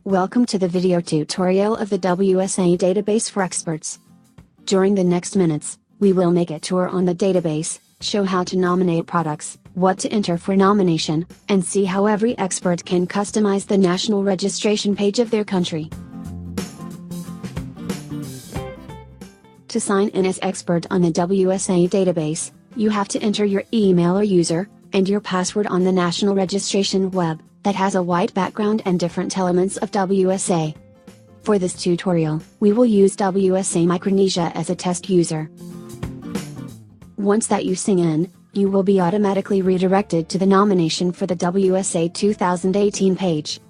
Welcome to the video tutorial of the WSA Database for Experts. During the next minutes, we will make a tour on the database, show how to nominate products, what to enter for nomination, and see how every expert can customize the national registration page of their country. To sign in as expert on the WSA database, you have to enter your email or user, and your password on the national registration web, that has a white background and different elements of WSA. For this tutorial, we will use WSA Micronesia as a test user. Once that you sign in, you will be automatically redirected to the nomination for the WSA 2018 page.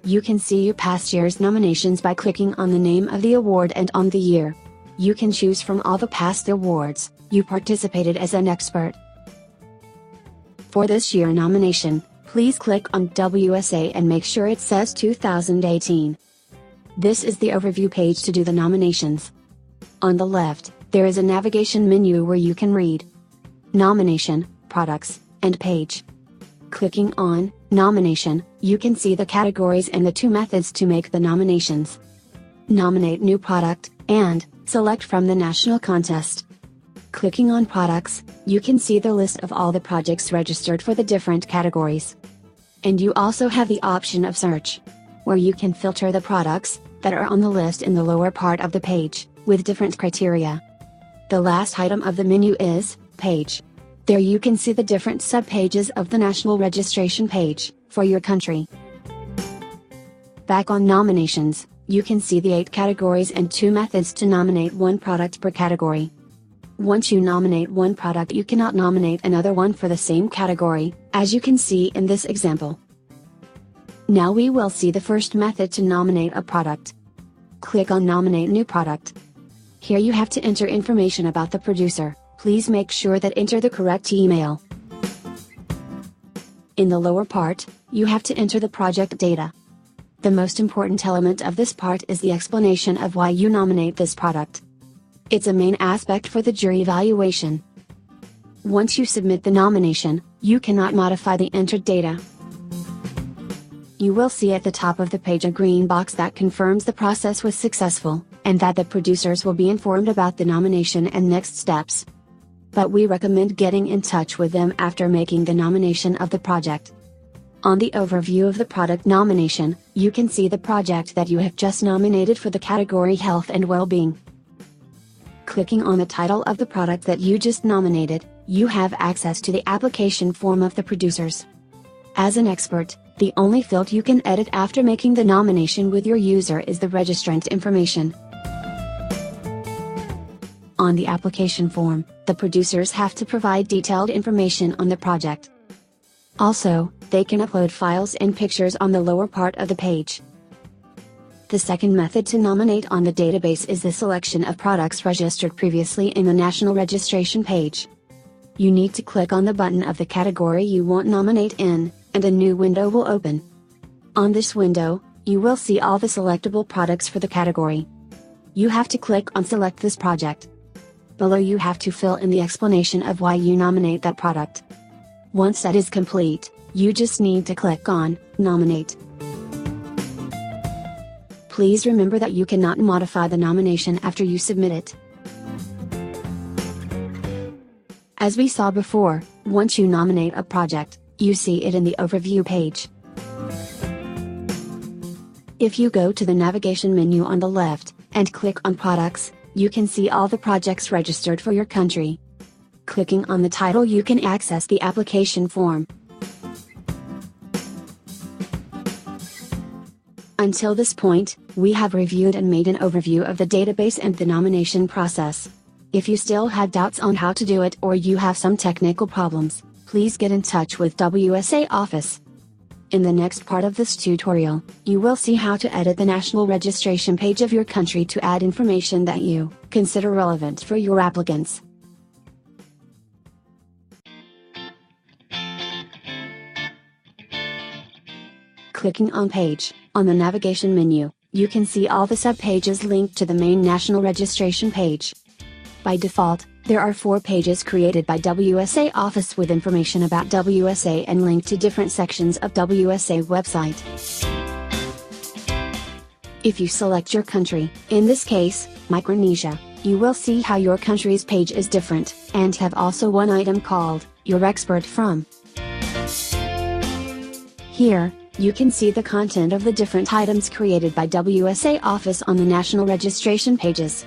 You can see your past year's nominations by clicking on the name of the award and on the year. You can choose from all the past awards you participated as an expert. For this year nomination, please click on WSA and make sure it says 2018. This is the overview page to do the nominations. On the left, there is a navigation menu where you can read Nomination, Products, and Page. Clicking on Nomination, you can see the categories and the two methods to make the nominations. Nominate new product, and select from the national contest. Clicking on Products, you can see the list of all the projects registered for the different categories. And you also have the option of Search, where you can filter the products that are on the list in the lower part of the page, with different criteria. The last item of the menu is Page. There you can see the different subpages of the national registration page, for your country. Back on Nominations, you can see the 8 categories and 2 methods to nominate one product per category. Once you nominate one product, you cannot nominate another one for the same category, as you can see in this example. Now we will see the first method to nominate a product. Click on Nominate New Product. Here you have to enter information about the producer. Please make sure that enter the correct email. In the lower part, you have to enter the project data. The most important element of this part is the explanation of why you nominate this product. It's a main aspect for the jury evaluation. Once you submit the nomination, you cannot modify the entered data. You will see at the top of the page a green box that confirms the process was successful, and that the producers will be informed about the nomination and next steps. But we recommend getting in touch with them after making the nomination of the project. On the overview of the product nomination, you can see the project that you have just nominated for the category Health and Well-being. Clicking on the title of the product that you just nominated, you have access to the application form of the producers. As an expert, the only field you can edit after making the nomination with your user is the registrant information. On the application form, the producers have to provide detailed information on the project. Also, they can upload files and pictures on the lower part of the page. The second method to nominate on the database is the selection of products registered previously in the national registration page. You need to click on the button of the category you want nominate in, and a new window will open. On this window, you will see all the selectable products for the category. You have to click on Select this project. Below you have to fill in the explanation of why you nominate that product. Once that is complete, you just need to click on Nominate. Please remember that you cannot modify the nomination after you submit it. As we saw before, once you nominate a project, you see it in the overview page. If you go to the navigation menu on the left, and click on Products, you can see all the projects registered for your country. Clicking on the title, you can access the application form. Until this point, we have reviewed and made an overview of the database and the nomination process. If you still have doubts on how to do it or you have some technical problems, please get in touch with WSA office. In the next part of this tutorial, you will see how to edit the national registration page of your country to add information that you consider relevant for your applicants. Clicking on Page, on the navigation menu, you can see all the subpages linked to the main national registration page. By default, there are 4 pages created by WSA Office with information about WSA and linked to different sections of WSA website. If you select your country, in this case, Micronesia, you will see how your country's page is different, and have also one item called, Your Expert From. Here, you can see the content of the different items created by WSA Office on the national registration pages.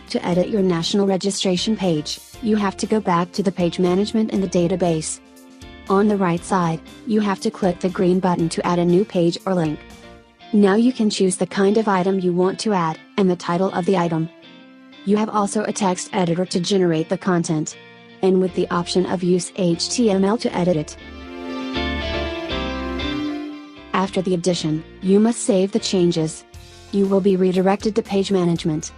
To edit your national registration page, you have to go back to the page management in the database. On the right side, you have to click the green button to add a new page or link. Now you can choose the kind of item you want to add, and the title of the item. You have also a text editor to generate the content. And with the option of use HTML to edit it. After the addition, you must save the changes. You will be redirected to page management.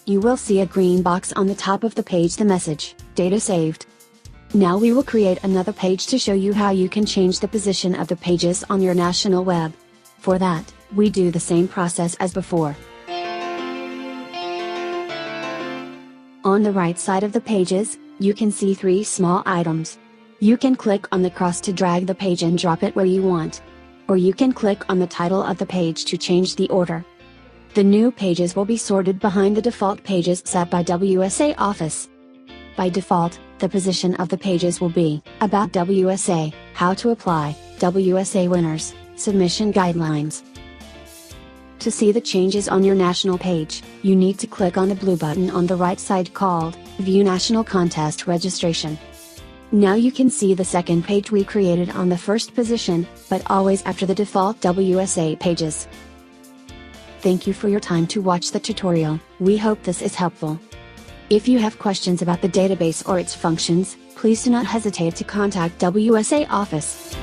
You will see a green box on the top of the page, the message, Data Saved. Now we will create another page to show you how you can change the position of the pages on your national web. For that, we do the same process as before. On the right side of the pages, you can see 3 small items. You can click on the cross to drag the page and drop it where you want. Or you can click on the title of the page to change the order. The new pages will be sorted behind the default pages set by WSA Office. By default, the position of the pages will be About WSA, How to Apply, WSA Winners, Submission Guidelines. To see the changes on your national page, you need to click on the blue button on the right side called View National Contest Registration. Now you can see the second page we created on the first position, but always after the default WSA pages. Thank you for your time to watch the tutorial. We hope this is helpful. If you have questions about the database or its functions, please do not hesitate to contact WSA Office.